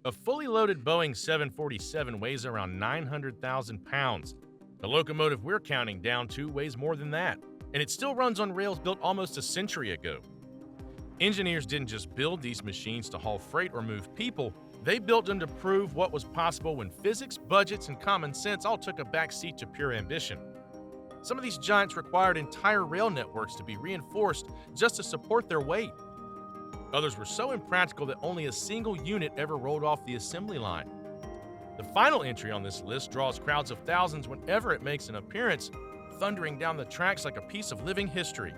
A fully loaded Boeing 747 weighs around 900,000 pounds. The locomotive we're counting down to weighs more than that, and it still runs on rails built almost a century ago. Engineers didn't just build these machines to haul freight or move people, they built them to prove what was possible when physics, budgets, and common sense all took a backseat to pure ambition. Some of these giants required entire rail networks to be reinforced just to support their weight. Others were so impractical that only a single unit ever rolled off the assembly line. The final entry on this list draws crowds of thousands whenever it makes an appearance, thundering down the tracks like a piece of living history.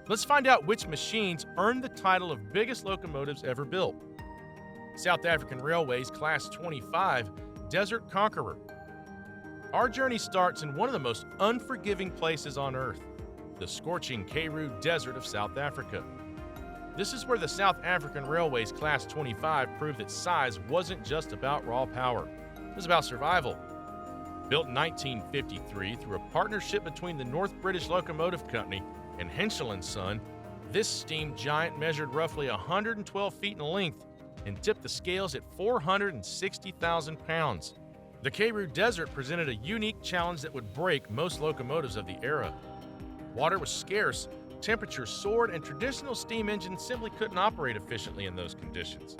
Let's find out which machines earned the title of biggest locomotives ever built. South African Railways Class 25 Desert Conqueror. Our journey starts in one of the most unforgiving places on Earth, the scorching Karoo Desert of South Africa. This is where the South African Railways Class 25 proved that size wasn't just about raw power, it was about survival. Built in 1953 through a partnership between the North British Locomotive Company and Henschel & Son, this steam giant measured roughly 112 feet in length and tipped the scales at 460,000 pounds. The Karoo Desert presented a unique challenge that would break most locomotives of the era. Water was scarce, temperatures soared, and traditional steam engines simply couldn't operate efficiently in those conditions.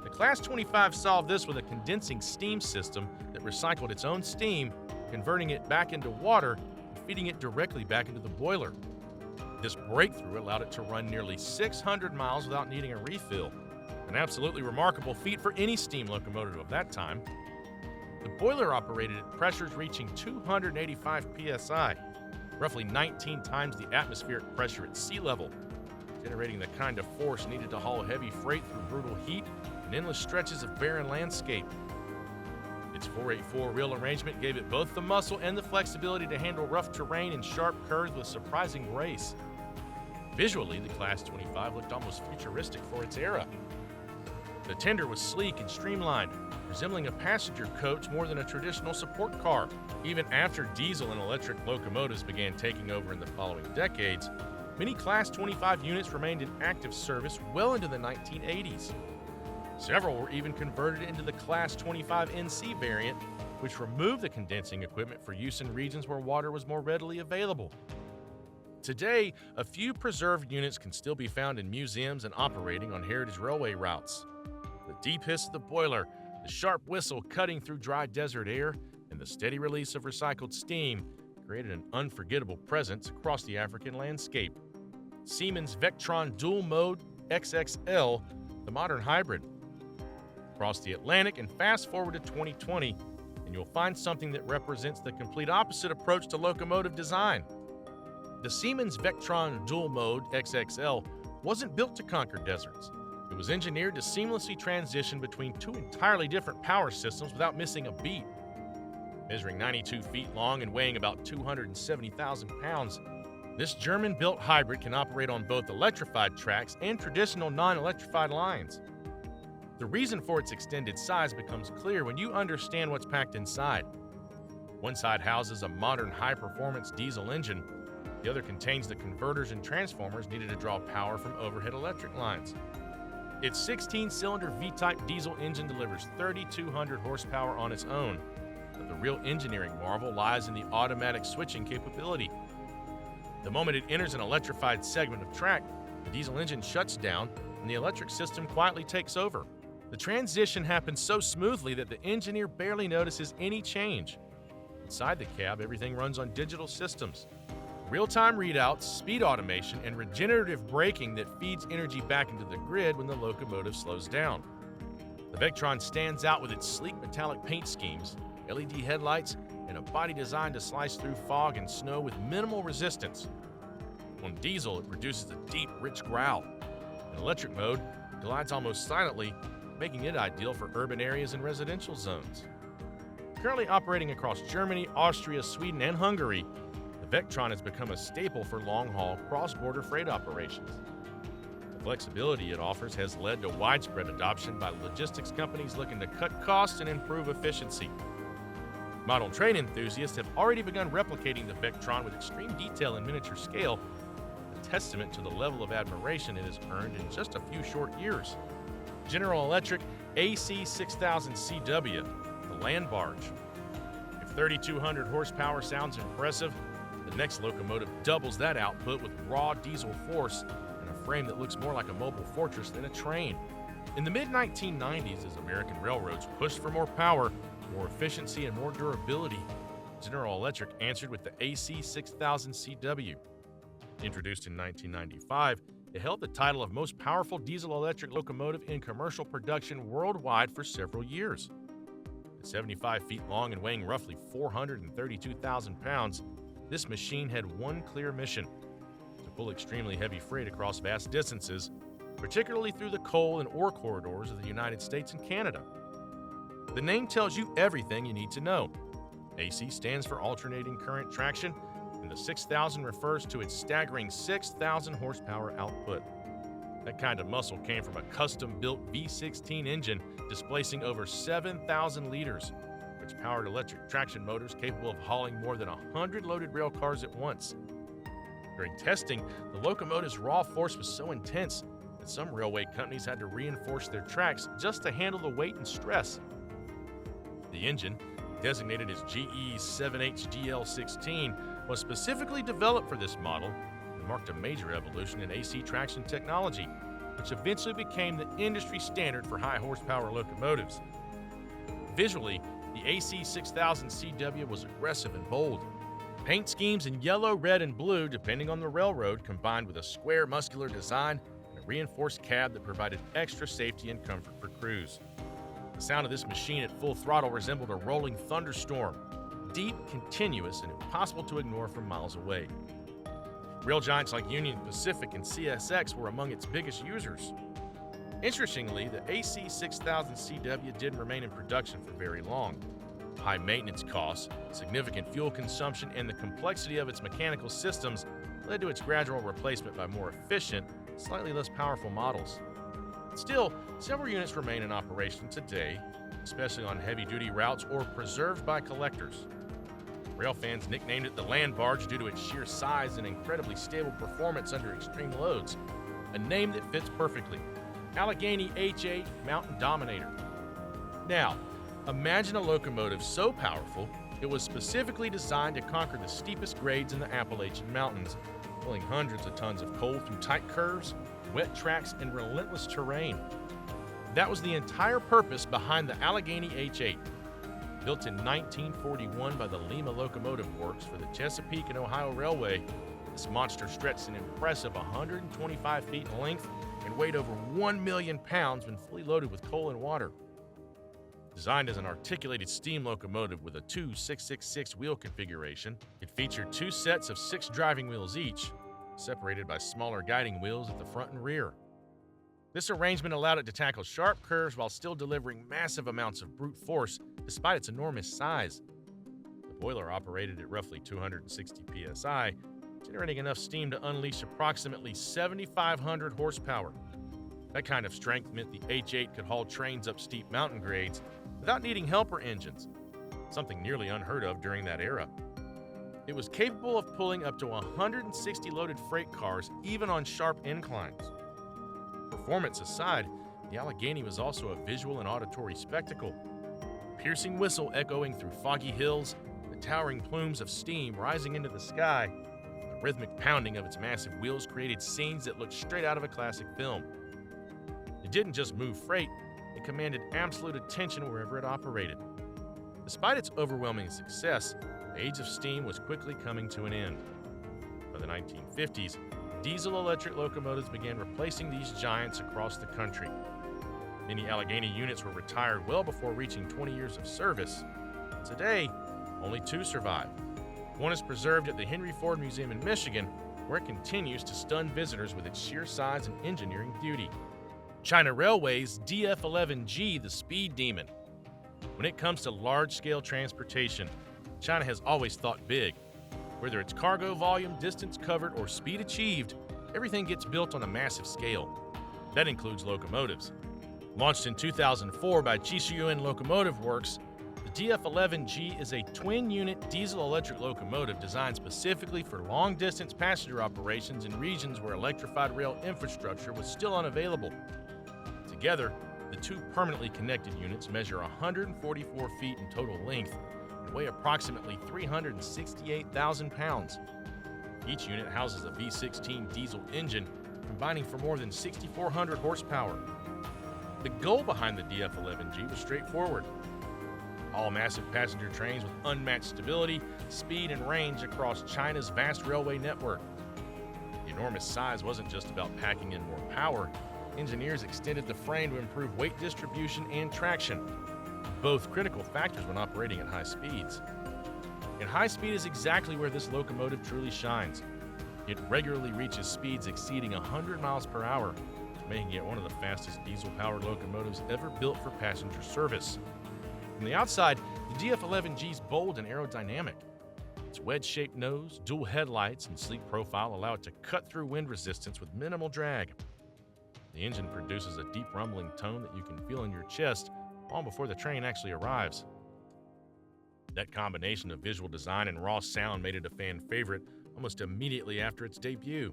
The Class 25 solved this with a condensing steam system that recycled its own steam, converting it back into water and feeding it directly back into the boiler. This breakthrough allowed it to run nearly 600 miles without needing a refill, an absolutely remarkable feat for any steam locomotive of that time. The boiler operated at pressures reaching 285 psi, roughly 19 times the atmospheric pressure at sea level, generating the kind of force needed to haul heavy freight through brutal heat and endless stretches of barren landscape. Its 484 reel arrangement gave it both the muscle and the flexibility to handle rough terrain and sharp curves with surprising grace. Visually, the Class 25 looked almost futuristic for its era. The tender was sleek and streamlined, resembling a passenger coach more than a traditional support car. Even after diesel and electric locomotives began taking over in the following decades, many Class 25 units remained in active service well into the 1980s. Several were even converted into the Class 25 NC variant, which removed the condensing equipment for use in regions where water was more readily available. Today, a few preserved units can still be found in museums and operating on heritage railway routes. The deep hiss of the boiler, the sharp whistle cutting through dry desert air, and the steady release of recycled steam created an unforgettable presence across the African landscape. Siemens Vectron Dual Mode XXL, the modern hybrid. Cross the Atlantic and fast forward to 2020, and you'll find something that represents the complete opposite approach to locomotive design. The Siemens Vectron Dual Mode XXL wasn't built to conquer deserts. It was engineered to seamlessly transition between two entirely different power systems without missing a beat. Measuring 92 feet long and weighing about 270,000 pounds, this German-built hybrid can operate on both electrified tracks and traditional non-electrified lines. The reason for its extended size becomes clear when you understand what's packed inside. One side houses a modern high-performance diesel engine. The other contains the converters and transformers needed to draw power from overhead electric lines. Its 16-cylinder V-type diesel engine delivers 3,200 horsepower on its own, but the real engineering marvel lies in the automatic switching capability. The moment it enters an electrified segment of track, the diesel engine shuts down and the electric system quietly takes over. The transition happens so smoothly that the engineer barely notices any change. Inside the cab, everything runs on digital systems. Real-time readouts, speed automation, and regenerative braking that feeds energy back into the grid when the locomotive slows down. The Vectron stands out with its sleek metallic paint schemes, LED headlights, and a body designed to slice through fog and snow with minimal resistance. On diesel, it produces a deep, rich growl. In electric mode, it glides almost silently, making it ideal for urban areas and residential zones. Currently operating across Germany, Austria, Sweden, and Hungary, the Vectron has become a staple for long-haul, cross-border freight operations. The flexibility it offers has led to widespread adoption by logistics companies looking to cut costs and improve efficiency. Model train enthusiasts have already begun replicating the Vectron with extreme detail and miniature scale, a testament to the level of admiration it has earned in just a few short years. General Electric AC 6000 CW, the land barge. If 3,200 horsepower sounds impressive, the next locomotive doubles that output with raw diesel force and a frame that looks more like a mobile fortress than a train. In the mid-1990s, as American railroads pushed for more power, more efficiency, and more durability, General Electric answered with the AC 6000 CW. Introduced in 1995, it held the title of most powerful diesel-electric locomotive in commercial production worldwide for several years. At 75 feet long and weighing roughly 432,000 pounds, this machine had one clear mission: to pull extremely heavy freight across vast distances, particularly through the coal and ore corridors of the United States and Canada. The name tells you everything you need to know. AC stands for alternating current traction, and the 6000 refers to its staggering 6,000 horsepower output. That kind of muscle came from a custom-built V16 engine displacing over 7,000 liters, which powered electric traction motors capable of hauling more than 100 loaded rail cars at once. During testing, the locomotive's raw force was so intense that some railway companies had to reinforce their tracks just to handle the weight and stress. The engine, designated as GE7HGL16, was specifically developed for this model and marked a major evolution in AC traction technology, which eventually became the industry standard for high horsepower locomotives. Visually, the AC 6000 CW was aggressive and bold. Paint schemes in yellow, red, and blue, depending on the railroad, combined with a square, muscular design and a reinforced cab that provided extra safety and comfort for crews. The sound of this machine at full throttle resembled a rolling thunderstorm, deep, continuous, and impossible to ignore from miles away. Rail giants like Union Pacific and CSX were among its biggest users. Interestingly, the AC 6000 CW didn't remain in production for very long. High maintenance costs, significant fuel consumption, and the complexity of its mechanical systems led to its gradual replacement by more efficient, slightly less powerful models. Still, several units remain in operation today, especially on heavy-duty routes or preserved by collectors. Rail fans nicknamed it the land barge due to its sheer size and incredibly stable performance under extreme loads, a name that fits perfectly: Allegheny H8 Mountain Dominator. Now, imagine a locomotive so powerful it was specifically designed to conquer the steepest grades in the Appalachian Mountains, pulling hundreds of tons of coal through tight curves, wet tracks, and relentless terrain. That was the entire purpose behind the Allegheny H8. Built in 1941 by the Lima Locomotive Works for the Chesapeake and Ohio Railway, this monster stretched an impressive 125 feet in length and weighed over 1 million pounds when fully loaded with coal and water. Designed as an articulated steam locomotive with a 2-666 wheel configuration, it featured two sets of 6 driving wheels each, separated by smaller guiding wheels at the front and rear. This arrangement allowed it to tackle sharp curves while still delivering massive amounts of brute force despite its enormous size. The boiler operated at roughly 260 psi, generating enough steam to unleash approximately 7,500 horsepower. That kind of strength meant the H8 could haul trains up steep mountain grades without needing helper engines, something nearly unheard of during that era. It was capable of pulling up to 160 loaded freight cars even on sharp inclines. Performance aside, the Allegheny was also a visual and auditory spectacle. A piercing whistle echoing through foggy hills, the towering plumes of steam rising into the sky, the rhythmic pounding of its massive wheels created scenes that looked straight out of a classic film. It didn't just move freight, it commanded absolute attention wherever it operated. Despite its overwhelming success, the age of steam was quickly coming to an end. By the 1950s, diesel-electric locomotives began replacing these giants across the country. Many Allegheny units were retired well before reaching 20 years of service. Today, only 2 survive. One is preserved at the Henry Ford Museum in Michigan, where it continues to stun visitors with its sheer size and engineering beauty. China Railway's DF11G, the Speed Demon. When it comes to large-scale transportation, China has always thought big. Whether it's cargo volume, distance covered, or speed achieved, everything gets built on a massive scale. That includes locomotives. Launched in 2004 by Qishuyuan Locomotive Works, the DF11G is a twin-unit diesel-electric locomotive designed specifically for long-distance passenger operations in regions where electrified rail infrastructure was still unavailable. Together, The two permanently connected units measure 144 feet in total length and weigh approximately 368,000 pounds. Each unit houses a V16 diesel engine, combining for more than 6,400 horsepower. The goal behind the DF11G was straightforward: all massive passenger trains with unmatched stability, speed, and range across China's vast railway network. The enormous size wasn't just about packing in more power. Engineers extended the frame to improve weight distribution and traction, both critical factors when operating at high speeds. And high speed is exactly where this locomotive truly shines. It regularly reaches speeds exceeding 100 miles per hour, making it one of the fastest diesel-powered locomotives ever built for passenger service. From the outside, the DF11G is bold and aerodynamic. Its wedge-shaped nose, dual headlights, and sleek profile allow it to cut through wind resistance with minimal drag. The engine produces a deep rumbling tone that you can feel in your chest long before the train actually arrives. That combination of visual design and raw sound made it a fan favorite almost immediately after its debut.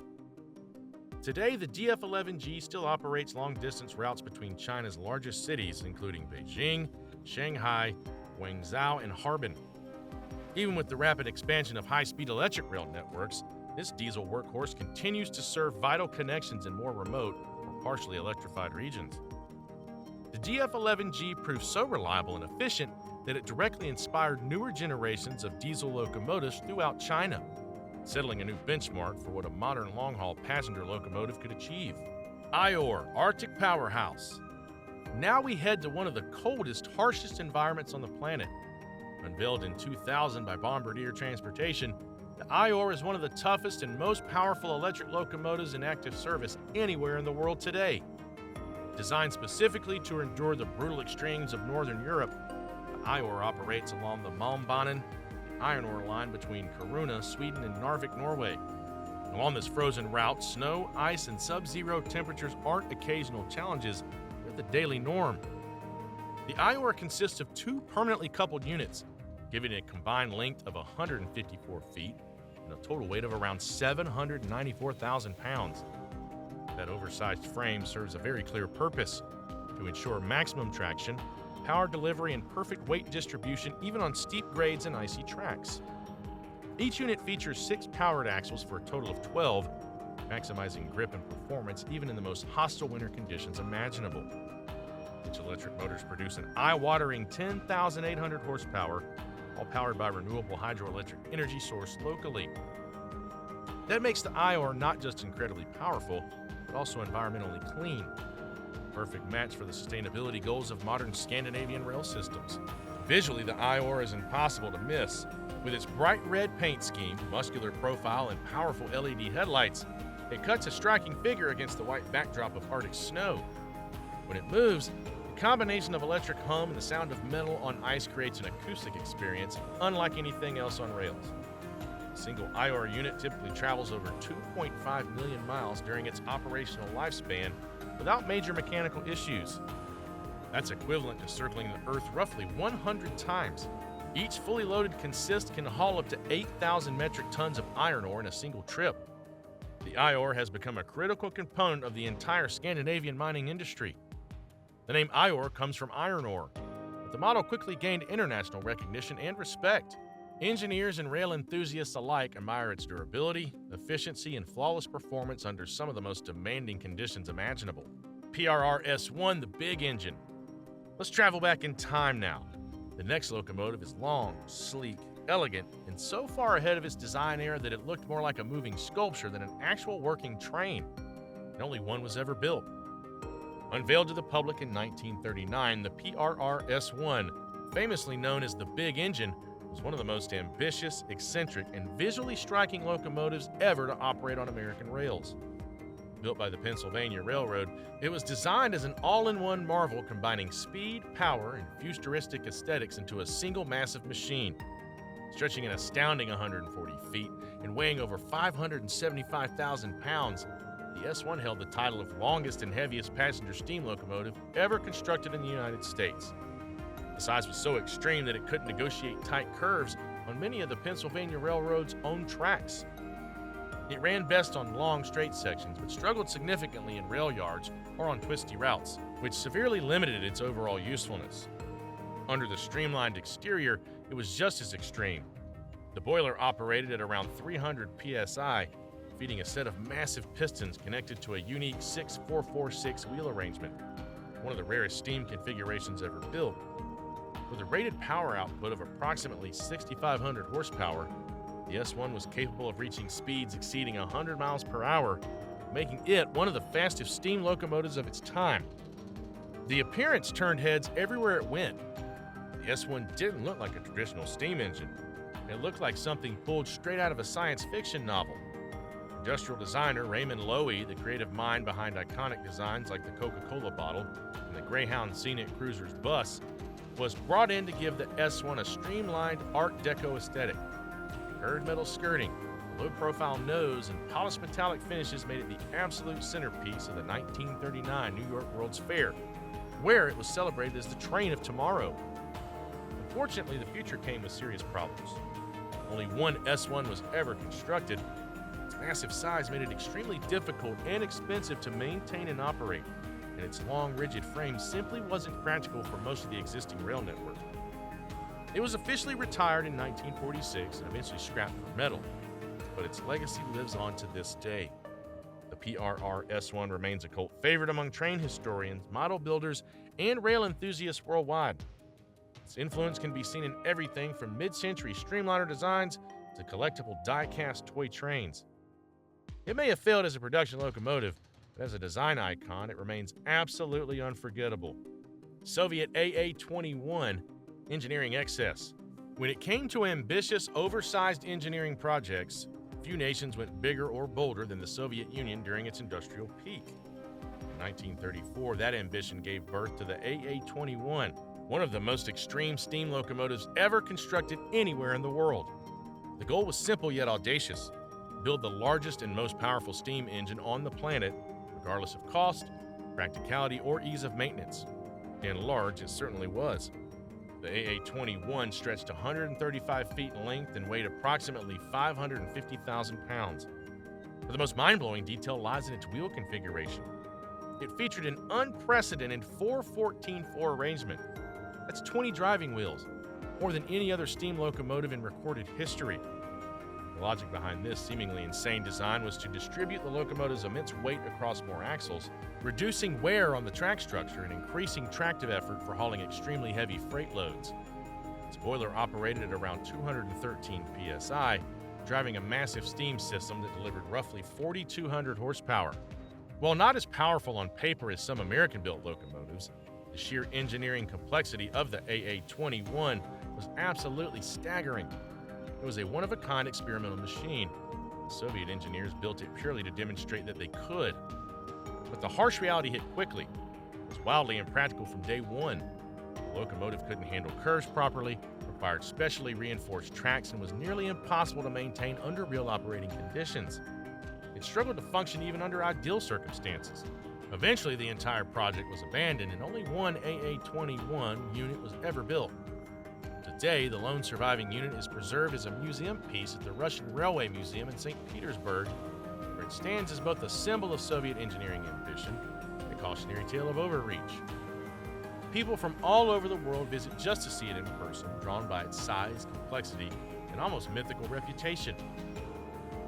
Today, the DF11G still operates long-distance routes between China's largest cities, including Beijing, Shanghai, Guangzhou, and Harbin. Even with the rapid expansion of high-speed electric rail networks, this diesel workhorse continues to serve vital connections in more remote or partially electrified regions. The DF11G proved so reliable and efficient that it directly inspired newer generations of diesel locomotives throughout China, settling a new benchmark for what a modern long-haul passenger locomotive could achieve. IORE, Arctic Powerhouse. Now we head to one of the coldest, harshest environments on the planet. Unveiled in 2000 by Bombardier Transportation, the IORE is one of the toughest and most powerful electric locomotives in active service anywhere in the world today. Designed specifically to endure the brutal extremes of Northern Europe, the IORE operates along the Malmbanen iron ore line between Kiruna, Sweden, and Narvik, Norway. Along this frozen route, snow, ice, and sub-zero temperatures aren't occasional challenges, they're the daily norm. The IORE consists of two permanently coupled units, giving it a combined length of 154 feet and a total weight of around 794,000 pounds. That oversized frame serves a very clear purpose: to ensure maximum traction, power delivery, and perfect weight distribution even on steep grades and icy tracks. Each unit features 6 powered axles for a total of 12, maximizing grip and performance even in the most hostile winter conditions imaginable. Each electric motors produce an eye-watering 10,800 horsepower, all powered by renewable hydroelectric energy sourced locally. That makes the IORE not just incredibly powerful, but also environmentally clean. Perfect match for the sustainability goals of modern Scandinavian rail systems. Visually, the IORE is impossible to miss. With its bright red paint scheme, muscular profile, and powerful LED headlights, it cuts a striking figure against the white backdrop of Arctic snow. When it moves, the combination of electric hum and the sound of metal on ice creates an acoustic experience unlike anything else on rails. A single IORE unit typically travels over 2.5 million miles during its operational lifespan without major mechanical issues. That's equivalent to circling the Earth roughly 100 times. Each fully loaded consist can haul up to 8,000 metric tons of iron ore in a single trip. The IORE has become a critical component of the entire Scandinavian mining industry. The name IORE comes from iron ore, but the model quickly gained international recognition and respect. Engineers and rail enthusiasts alike admire its durability, efficiency, and flawless performance under some of the most demanding conditions imaginable. PRR-S1, the big engine. Let's travel back in time now. The next locomotive is long, sleek, elegant, and so far ahead of its design era that it looked more like a moving sculpture than an actual working train. And only one was ever built. Unveiled to the public in 1939, the PRR-S1, famously known as the Big Engine, was one of the most ambitious, eccentric, and visually striking locomotives ever to operate on American rails. Built by the Pennsylvania Railroad, it was designed as an all-in-one marvel combining speed, power, and futuristic aesthetics into a single massive machine. Stretching an astounding 140 feet and weighing over 575,000 pounds, the S1 held the title of longest and heaviest passenger steam locomotive ever constructed in the United States. The size was so extreme that it couldn't negotiate tight curves on many of the Pennsylvania Railroad's own tracks. It ran best on long, straight sections, but struggled significantly in rail yards or on twisty routes, which severely limited its overall usefulness. Under the streamlined exterior, it was just as extreme. The boiler operated at around 300 psi, feeding a set of massive pistons connected to a unique 6-4-4-6 wheel arrangement, one of the rarest steam configurations ever built. With a rated power output of approximately 6,500 horsepower, the S1 was capable of reaching speeds exceeding 100 miles per hour, making it one of the fastest steam locomotives of its time. The appearance turned heads everywhere it went. The S1 didn't look like a traditional steam engine. It looked like something pulled straight out of a science fiction novel. Industrial designer Raymond Loewy, the creative mind behind iconic designs like the Coca-Cola bottle and the Greyhound Scenic Cruiser's bus, was brought in to give the S1 a streamlined Art Deco aesthetic. Curved metal skirting, low-profile nose, and polished metallic finishes made it the absolute centerpiece of the 1939 New York World's Fair, where it was celebrated as the train of tomorrow. Unfortunately, the future came with serious problems. Only one S1 was ever constructed. Its massive size made it extremely difficult and expensive to maintain and operate, and its long, rigid frame simply wasn't practical for most of the existing rail network. It was officially retired in 1946 and eventually scrapped for metal, but its legacy lives on to this day. The PRR S1 remains a cult favorite among train historians, model builders, and rail enthusiasts worldwide. Its influence can be seen in everything from mid-century streamliner designs to collectible die-cast toy trains. It may have failed as a production locomotive, but as a design icon, it remains absolutely unforgettable. Soviet AA-21 engineering excess. When it came to ambitious, oversized engineering projects, few nations went bigger or bolder than the Soviet Union during its industrial peak. In 1934, that ambition gave birth to the AA-21, one of the most extreme steam locomotives ever constructed anywhere in the world. The goal was simple yet audacious: build the largest and most powerful steam engine on the planet, regardless of cost, practicality, or ease of maintenance. And large it certainly was. The AA-21 stretched 135 feet in length and weighed approximately 550,000 pounds. But the most mind-blowing detail lies in its wheel configuration. It featured an unprecedented 4-14-4 arrangement. That's 20 driving wheels, more than any other steam locomotive in recorded history. The logic behind this seemingly insane design was to distribute the locomotive's immense weight across more axles, reducing wear on the track structure and increasing tractive effort for hauling extremely heavy freight loads. Its boiler operated at around 213 psi, driving a massive steam system that delivered roughly 4,200 horsepower. While not as powerful on paper as some American-built locomotives, the sheer engineering complexity of the AA-21 was absolutely staggering. It was a one-of-a-kind experimental machine. The Soviet engineers built it purely to demonstrate that they could. But the harsh reality hit quickly. It was wildly impractical from day one. The locomotive couldn't handle curves properly, required specially reinforced tracks, and was nearly impossible to maintain under real operating conditions. It struggled to function even under ideal circumstances. Eventually, the entire project was abandoned, and only one AA-21 unit was ever built. Today, the lone surviving unit is preserved as a museum piece at the Russian Railway Museum in St. Petersburg, where it stands as both a symbol of Soviet engineering ambition and a cautionary tale of overreach. People from all over the world visit just to see it in person, drawn by its size, complexity, and almost mythical reputation.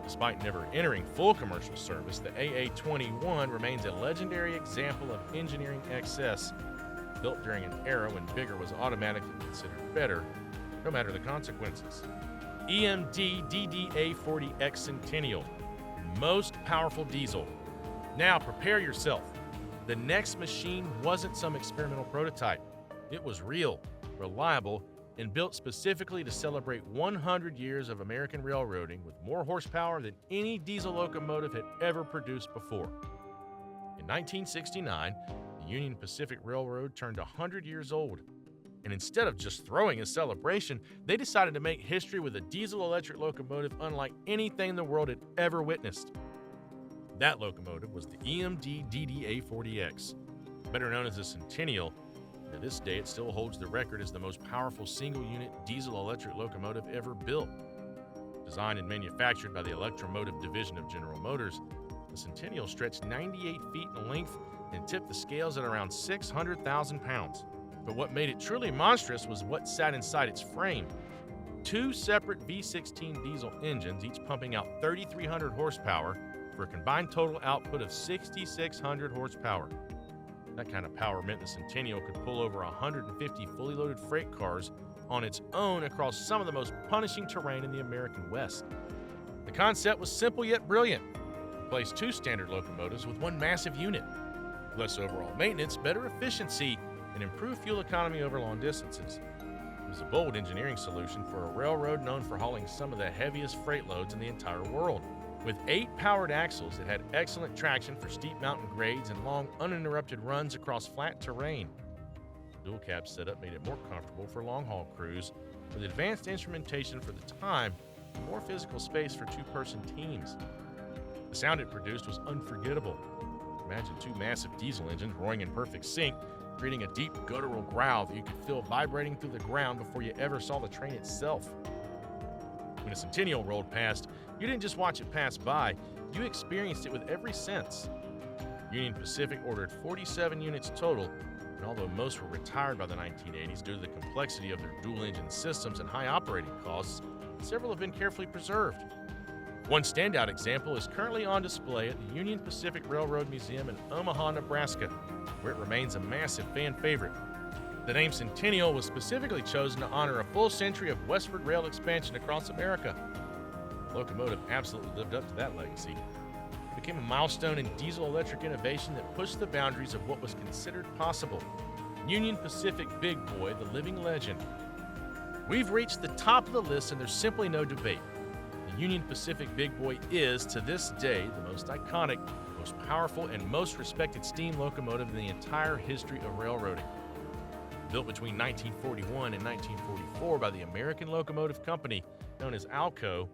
Despite never entering full commercial service, the AA-21 remains a legendary example of engineering excess, built during an era when bigger was automatically considered better, no matter the consequences. EMD DDA40X Centennial, most powerful diesel. Now prepare yourself. The next machine wasn't some experimental prototype. It was real, reliable, and built specifically to celebrate 100 years of American railroading with more horsepower than any diesel locomotive had ever produced before. In 1969, the Union Pacific Railroad turned 100 years old, and instead of just throwing a celebration, they decided to make history with a diesel-electric locomotive unlike anything the world had ever witnessed. That locomotive was the EMD DDA40X, better known as the Centennial. To this day, it still holds the record as the most powerful single-unit diesel-electric locomotive ever built. Designed and manufactured by the Electromotive division of General Motors, the Centennial stretched 98 feet in length and tipped the scales at around 600,000 pounds. But what made it truly monstrous was what sat inside its frame. 2 separate V16 diesel engines, each pumping out 3,300 horsepower for a combined total output of 6,600 horsepower. That kind of power meant the Centennial could pull over 150 fully loaded freight cars on its own across some of the most punishing terrain in the American West. The concept was simple yet brilliant. Replace 2 standard locomotives with 1 massive unit. Less overall maintenance, better efficiency, and improved fuel economy over long distances. It was a bold engineering solution for a railroad known for hauling some of the heaviest freight loads in the entire world. With 8 powered axles, it had excellent traction for steep mountain grades and long, uninterrupted runs across flat terrain. The dual cab setup made it more comfortable for long-haul crews, with advanced instrumentation for the time and more physical space for 2-person teams. The sound it produced was unforgettable. Imagine 2 massive diesel engines roaring in perfect sync, creating a deep guttural growl that you could feel vibrating through the ground before you ever saw the train itself. When a Centennial rolled past, you didn't just watch it pass by, you experienced it with every sense. Union Pacific ordered 47 units total, and although most were retired by the 1980s due to the complexity of their dual-engine systems and high operating costs, several have been carefully preserved. One standout example is currently on display at the Union Pacific Railroad Museum in Omaha, Nebraska, where it remains a massive fan favorite. The name Centennial was specifically chosen to honor a full century of westward rail expansion across America. The locomotive absolutely lived up to that legacy. It became a milestone in diesel-electric innovation that pushed the boundaries of what was considered possible. Union Pacific Big Boy, the living legend. We've reached the top of the list, and there's simply no debate. The Union Pacific Big Boy is, to this day, the most iconic, most powerful, and most respected steam locomotive in the entire history of railroading. Built between 1941 and 1944 by the American Locomotive Company, known as ALCO,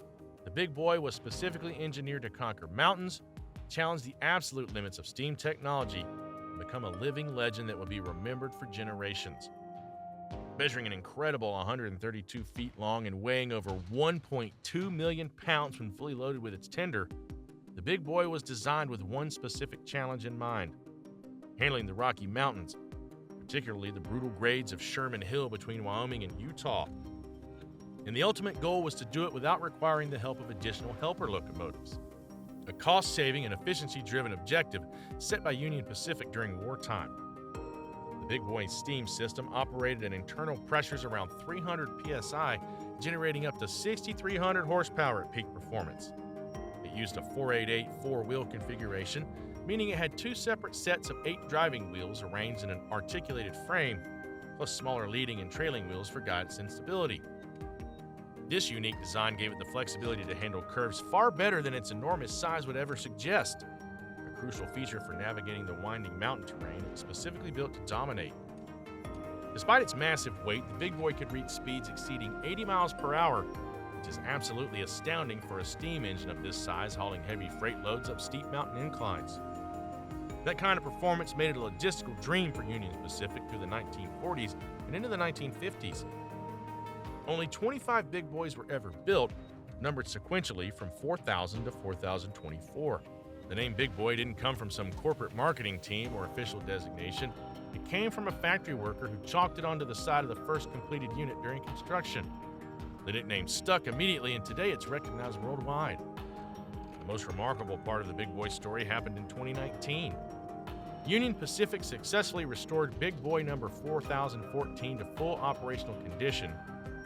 the Big Boy was specifically engineered to conquer mountains, challenge the absolute limits of steam technology, and become a living legend that will be remembered for generations. Measuring an incredible 132 feet long and weighing over 1.2 million pounds when fully loaded with its tender, the Big Boy was designed with one specific challenge in mind: handling the Rocky Mountains, particularly the brutal grades of Sherman Hill between Wyoming and Utah. And the ultimate goal was to do it without requiring the help of additional helper locomotives, a cost-saving and efficiency-driven objective set by Union Pacific during wartime. The Big Boy steam system operated at internal pressures around 300 psi, generating up to 6,300 horsepower at peak performance. It used a 488 four-wheel configuration, meaning it had 2 separate sets of 8 driving wheels arranged in an articulated frame, plus smaller leading and trailing wheels for guidance and stability. This unique design gave it the flexibility to handle curves far better than its enormous size would ever suggest. A crucial feature for navigating the winding mountain terrain, it was specifically built to dominate. Despite its massive weight, the Big Boy could reach speeds exceeding 80 miles per hour, which is absolutely astounding for a steam engine of this size hauling heavy freight loads up steep mountain inclines. That kind of performance made it a logistical dream for Union Pacific through the 1940s and into the 1950s. Only 25 Big Boys were ever built, numbered sequentially from 4,000 to 4,024. The name Big Boy didn't come from some corporate marketing team or official designation. It came from a factory worker who chalked it onto the side of the first completed unit during construction. The nickname stuck immediately, and today it's recognized worldwide. The most remarkable part of the Big Boy story happened in 2019. Union Pacific successfully restored Big Boy number 4014 to full operational condition,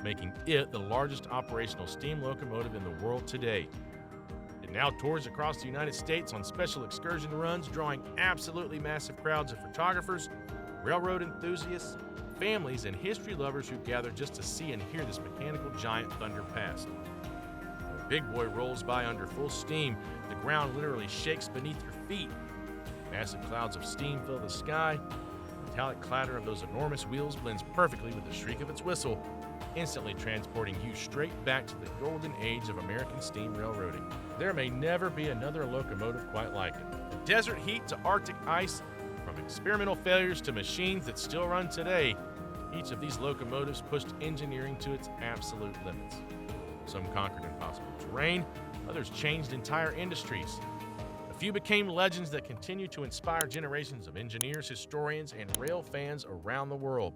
making it the largest operational steam locomotive in the world today. It now tours across the United States on special excursion runs, drawing absolutely massive crowds of photographers, railroad enthusiasts, families, and history lovers who gather just to see and hear this mechanical giant thunder past. When a Big Boy rolls by under full steam, the ground literally shakes beneath your feet. Massive clouds of steam fill the sky. The metallic clatter of those enormous wheels blends perfectly with the shriek of its whistle, instantly transporting you straight back to the golden age of American steam railroading. There may never be another locomotive quite like it. From desert heat to Arctic ice, from experimental failures to machines that still run today, each of these locomotives pushed engineering to its absolute limits. Some conquered impossible terrain, others changed entire industries. A few became legends that continue to inspire generations of engineers, historians, and rail fans around the world.